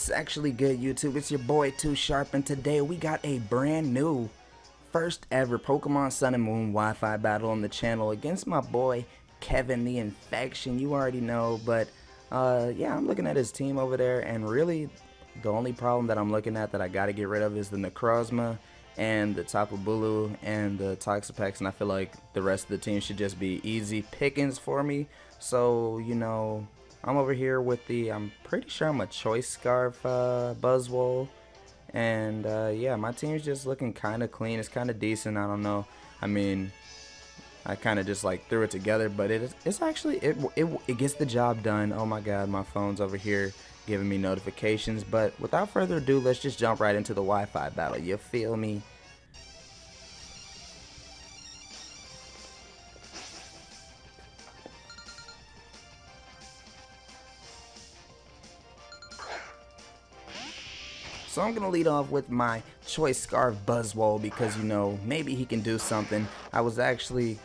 What's actually good, YouTube? It's your boy Too Sharp, and today we got a brand new first ever Pokemon Sun and Moon Wi-Fi battle on the channel against my boy Kevin the Infection. You already know, but yeah, I'm looking at his team over there, and really the only problem that I'm looking at that I gotta get rid of is the Necrozma and the Tapu Bulu and the Toxapex, and I feel like the rest of the team should just be easy pickings for me. So, you know, I'm over here with the, I'm pretty sure I'm a Choice Scarf Buzzwole. And yeah, my team's just looking kind of clean. It's kind of decent. I don't know. I mean, I kind of just like threw it together, but it's actually, it gets the job done. Oh my god, my phone's over here giving me notifications. But without further ado, let's just jump right into the Wi-Fi battle. You feel me? So I'm going to lead off with my Choice Scarf Buzzwole because, you know, maybe he can do something. I was actually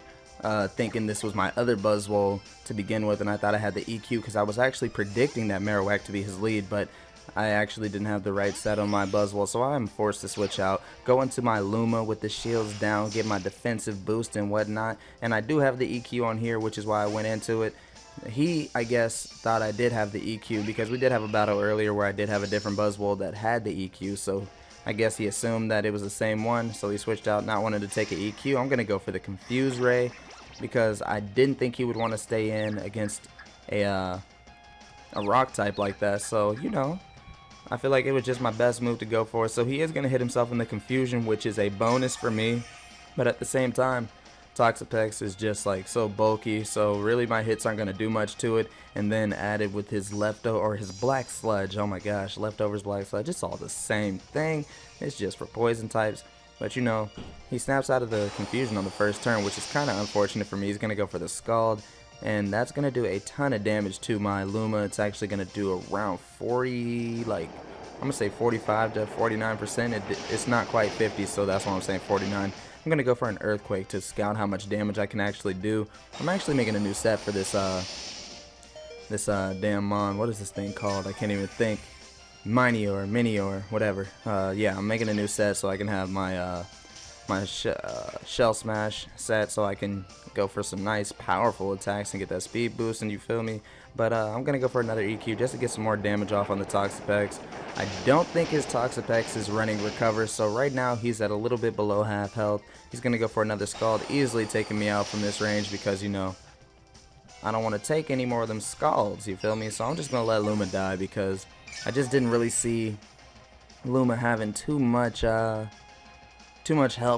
thinking this was my other Buzzwole to begin with, and I thought I had the EQ because I was actually predicting that Marowak to be his lead, but I actually didn't have the right set on my Buzzwole, so I'm forced to switch out. Go into my Luma with the shields down, get my defensive boost and whatnot, and I do have the EQ on here, which is why I went into it. He, I guess, thought I did have the EQ because we did have a battle earlier where I did have a different Buzzwole that had the EQ, so I guess he assumed that it was the same one, so he switched out, not wanting to take an EQ. I'm going to go for the Confuse Ray because I didn't think he would want to stay in against a rock type like that, so, you know, I feel like it was just my best move to go for. So he is going to hit himself in the Confusion, which is a bonus for me, but at the same time, Toxapex is just like so bulky, so really my hits aren't going to do much to it. And then added with his leftover, or his Black Sludge, oh my gosh, leftovers Black Sludge, it's all the same thing. It's just for poison types. But you know, he snaps out of the Confusion on the first turn, which is kind of unfortunate for me. He's going to go for the Scald, and that's going to do a ton of damage to my Luma. It's actually going to do around 40, like, I'm going to say 45 to 49%. It's not quite 50, so that's why I'm saying 49. I'm going to go for an Earthquake to scout how much damage I can actually do. I'm actually making a new set for this damn mon. What is this thing called? I can't even think. Minior, whatever. Yeah, I'm making a new set so I can have my Shell Smash set so I can go for some nice powerful attacks and get that speed boost, and you feel me? But I'm going to go for another EQ just to get some more damage off on the Toxapex. I don't think his Toxapex is running Recover, so right now he's at a little bit below half health. He's going to go for another Scald, easily taking me out from this range because, you know, I don't want to take any more of them Scalds, you feel me? So I'm just going to let Luma die because I just didn't really see Luma having too much help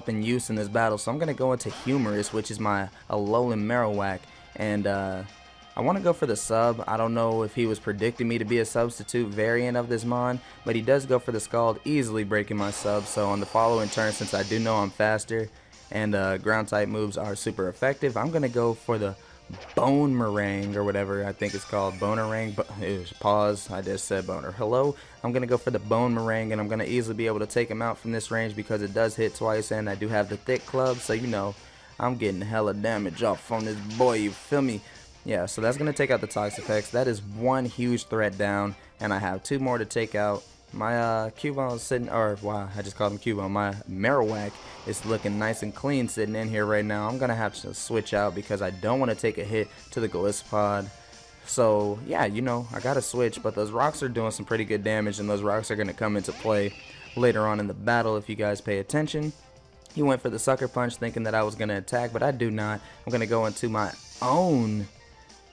and use in this battle. So I'm going to go into Humorous, which is my Alolan Marowak, and I want to go for the sub. I don't know if he was predicting me to be a substitute variant of this mon, but he does go for the Scald, easily breaking my sub. So on the following turn, since I do know I'm faster and ground type moves are super effective, I'm going to go for the Bone Meringue, or whatever I think it's called. Bonerang. Pause. I just said boner. Hello. I'm going to go for the Bone Meringue, and I'm going to easily be able to take him out from this range because it does hit twice, and I do have the Thick Club, so you know, I'm getting hella damage off on this boy, you feel me? Yeah, so that's going to take out the Toxapex. That is one huge threat down, and I have two more to take out. My Cubone is sitting, or wow, I just called him Cubone. My Marowak is looking nice and clean sitting in here right now. I'm going to have to switch out because I don't want to take a hit to the Gliscod. So, yeah, you know, I got to switch, but those rocks are doing some pretty good damage, and those rocks are going to come into play later on in the battle if you guys pay attention. He went for the Sucker Punch thinking that I was going to attack, but I do not. I'm going to go into my own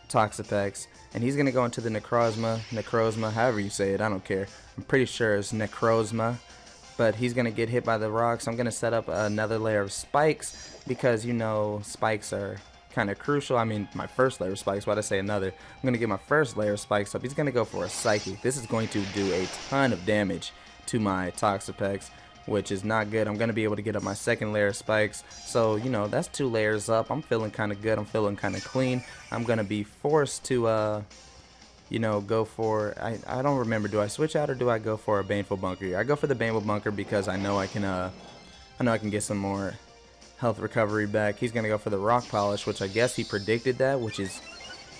Toxapex, and he's going to go into the Necrozma, however you say it, I don't care. I'm pretty sure it's Necrozma, but he's going to get hit by the rocks. I'm going to set up another layer of spikes because, you know, spikes are kind of crucial. I mean, my first layer of spikes, why'd I say another? I'm going to get my first layer of spikes up. He's going to go for a Psychic. This is going to do a ton of damage to my Toxapex, which is not good. I'm going to be able to get up my second layer of spikes. So, you know, that's 2 layers up. I'm feeling kind of good. I'm feeling kind of clean. I'm going to be forced to, you know, go for, I don't remember, do I switch out or do I go for a Baneful Bunker? I go for the Baneful Bunker because I know I can get some more health recovery back. He's going to go for the Rock Polish, which I guess he predicted that, which is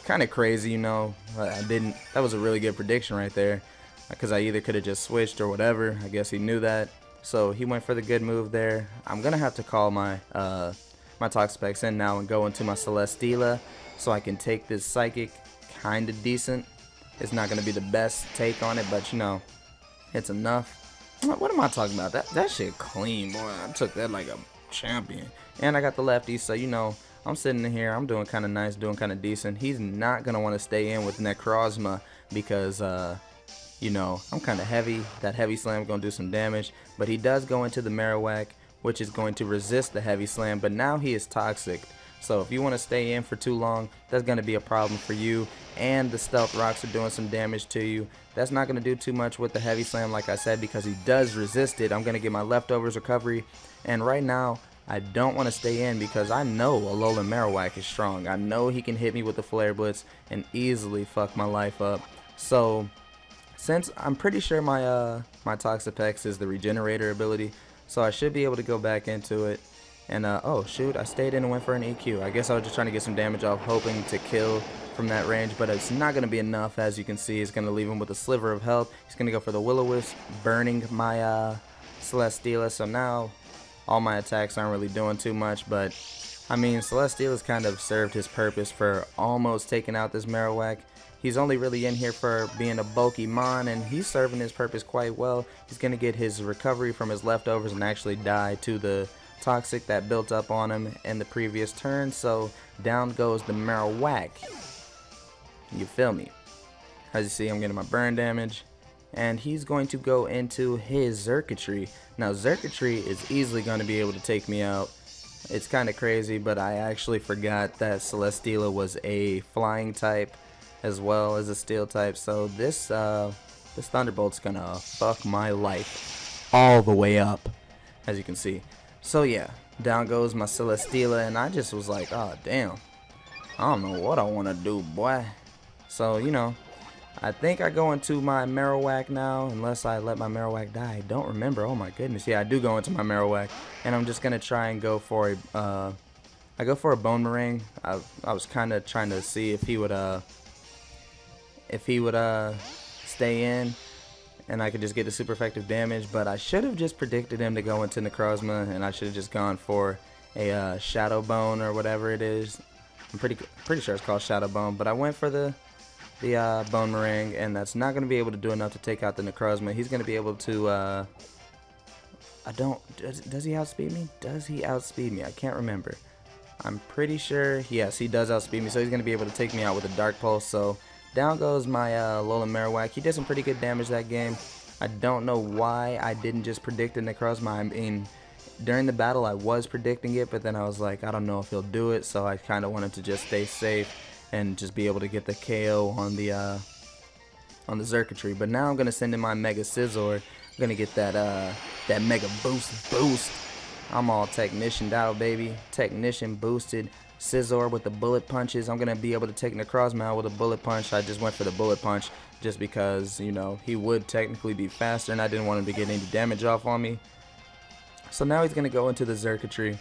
kind of crazy, you know. That was a really good prediction right there. because I either could have just switched or whatever. I guess he knew that. So he went for the good move there. I'm going to have to call my my Toxapex in now and go into my Celesteela so I can take this Psychic kind of decent. It's not going to be the best take on it, but you know, it's enough. What am I talking about? That shit clean, boy. I took that like a champion. And I got the lefty, so you know, I'm sitting in here. I'm doing kind of nice, doing kind of decent. He's not going to want to stay in with Necrozma because, you know, I'm kind of heavy. That heavy slam going to do some damage. But he does go into the Marowak, which is going to resist the heavy slam. But now he is toxic. So if you want to stay in for too long, that's going to be a problem for you. And the stealth rocks are doing some damage to you. That's not going to do too much with the heavy slam, like I said, because he does resist it. I'm going to get my leftovers recovery. And right now, I don't want to stay in because I know Alolan Marowak is strong. I know he can hit me with the Flare Blitz and easily fuck my life up. So since I'm pretty sure my my Toxapex is the regenerator ability, so I should be able to go back into it. And oh shoot, I stayed in and went for an EQ. I guess I was just trying to get some damage off, hoping to kill from that range, but it's not going to be enough. As you can see, it's going to leave him with a sliver of health. He's going to go for the Will-O-Wisp, burning my Celesteela. So now all my attacks aren't really doing too much, but I mean, Celesteela's kind of served his purpose for almost taking out this Marowak. He's only really in here for being a bulky mon, and he's serving his purpose quite well. He's going to get his recovery from his leftovers and actually die to the Toxic that built up on him in the previous turn. So down goes the Marowak. You feel me? As you see, I'm getting my burn damage, and he's going to go into his Xurkitree. Now Xurkitree is easily going to be able to take me out. It's kind of crazy, but I actually forgot that Celesteela was a flying type as well as a steel type. So this Thunderbolt's gonna fuck my life all the way up, as you can see. So yeah, down goes my Celesteela, and I just was like, oh damn, I don't know what I want to do, boy. So you know, I think I go into my Marowak now, unless I let my Marowak die. I don't remember. Oh my goodness, yeah, I do go into my Marowak, and I'm just gonna try and go for a I go for a Bone Meringue. I was kind of trying to see if he would stay in and I could just get the super effective damage, but I should have just predicted him to go into Necrozma, and I should have just gone for a Shadow Bone or whatever it is. I'm pretty sure it's called Shadow Bone, but I went for the Bone Meringue, and that's not going to be able to do enough to take out the Necrozma. He's going to be able to does he outspeed me? Does he outspeed me? I can't remember. I'm pretty sure, yes, he does outspeed me, so he's going to be able to take me out with a Dark Pulse. So down goes my Alolan Marowak. He did some pretty good damage that game. I don't know why I didn't just predict the Necrozma. I mean, during the battle I was predicting it, but then I was like, I don't know if he'll do it, so I kind of wanted to just stay safe and just be able to get the KO on the Xurkitree. But now I'm going to send in my Mega Scizor. I'm going to get that Mega Boost. I'm all Technicianed out, baby. Technician boosted Scizor with the bullet punches. I'm going to be able to take Necrozma out with a bullet punch. I just went for the bullet punch just because, you know, he would technically be faster and I didn't want him to get any damage off on me. So now he's going to go into the Xurkitree.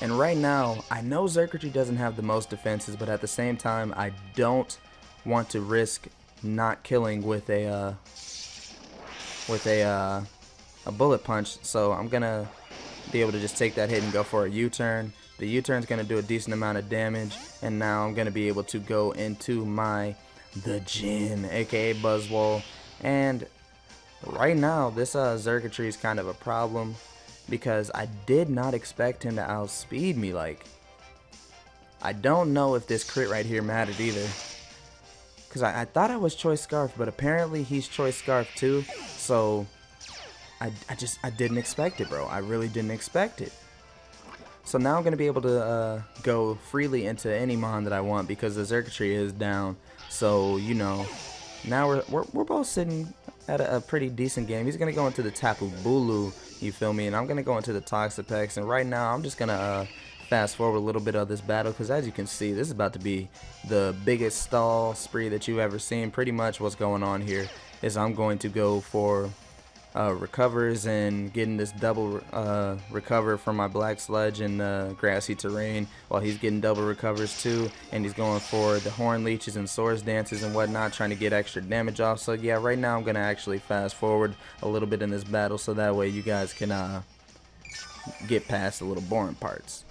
And right now, I know Xurkitree doesn't have the most defenses, but at the same time, I don't want to risk not killing with a bullet punch. So I'm going to be able to just take that hit and go for a U-turn. The U-turn is going to do a decent amount of damage, and now I'm going to be able to go into the Jin, aka Buzzwole. And right now, this Xurkitree is kind of a problem because I did not expect him to outspeed me. Like, I don't know if this crit right here mattered either, because I thought I was Choice Scarf, but apparently he's Choice Scarf too. So I didn't expect it, bro. I really didn't expect it. So now I'm going to be able to go freely into any mon that I want because the Xurkitree is down. So, you know, now we're both sitting at a pretty decent game. He's going to go into the Tapu Bulu, you feel me? And I'm going to go into the Toxapex. And right now I'm just going to fast forward a little bit of this battle because as you can see, this is about to be the biggest stall spree that you've ever seen. Pretty much what's going on here is I'm going to go for recovers and getting this double recover from my black sludge in the grassy terrain, while he's getting double recovers too, and he's going for the horn leeches and swords dances and whatnot, trying to get extra damage off. So yeah, right now I'm gonna actually fast forward a little bit in this battle so that way you guys can get past the little boring parts.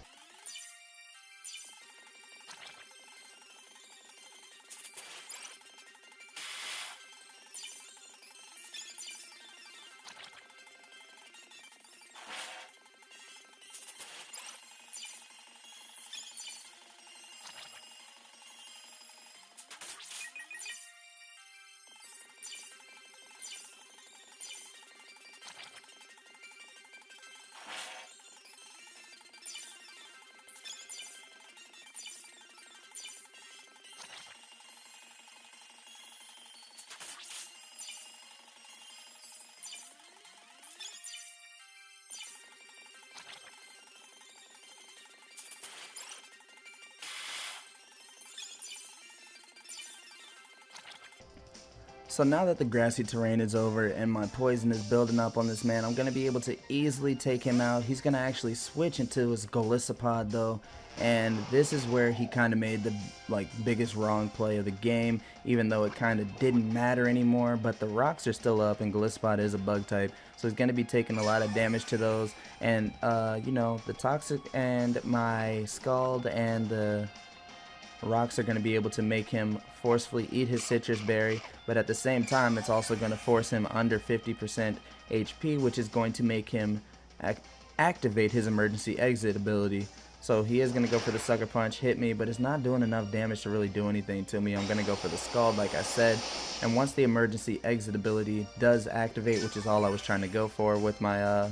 So now that the grassy terrain is over and my poison is building up on this man, I'm going to be able to easily take him out. He's going to actually switch into his Golisopod though, and this is where he kind of made the biggest wrong play of the game, even though it kind of didn't matter anymore. But the rocks are still up and Golisopod is a bug type, so he's going to be taking a lot of damage to those. And you know, the Toxic and my Scald and the rocks are going to be able to make him forcefully eat his citrus berry, but at the same time it's also going to force him under 50% HP, which is going to make him activate his emergency exit ability. So he is going to go for the sucker punch, hit me, but it's not doing enough damage to really do anything to me. I'm going to go for the Scald like I said, and once the emergency exit ability does activate, which is all I was trying to go for with my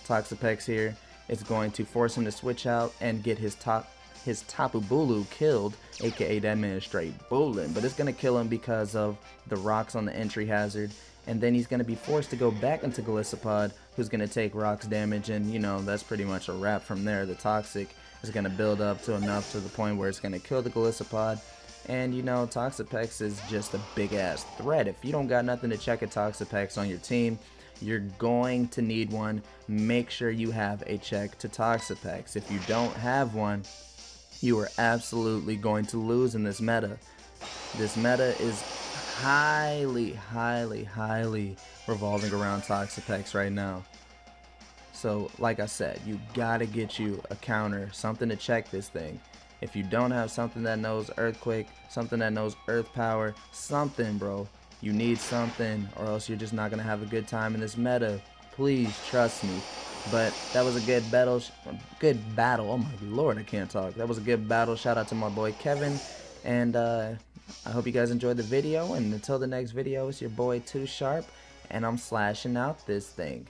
Toxapex here, it's going to force him to switch out and get his Tapu Bulu killed, aka that man is straight bullin', but it's gonna kill him because of the rocks on the entry hazard, and then he's gonna be forced to go back into Golisopod, who's gonna take rocks damage, and you know, that's pretty much a wrap from there. The Toxic is gonna build up to enough to the point where it's gonna kill the Golisopod, and you know, Toxapex is just a big ass threat. If you don't got nothing to check a Toxapex on your team, you're going to need one. Make sure you have a check to Toxapex. If you don't have one, you are absolutely going to lose in this meta. This meta is highly revolving around Toxapex right now. So like I said, you gotta get you a counter, something to check this thing. If you don't have something that knows Earthquake, something that knows Earth Power, something, bro, you need something, or else you're just not gonna have a good time in this meta. Please trust me. But that was a good battle. Oh my lord, I can't talk. That was a good battle. Shout out to my boy Kevin, and I hope you guys enjoyed the video. And until the next video, it's your boy Too Sharp, and I'm slashing out this thing.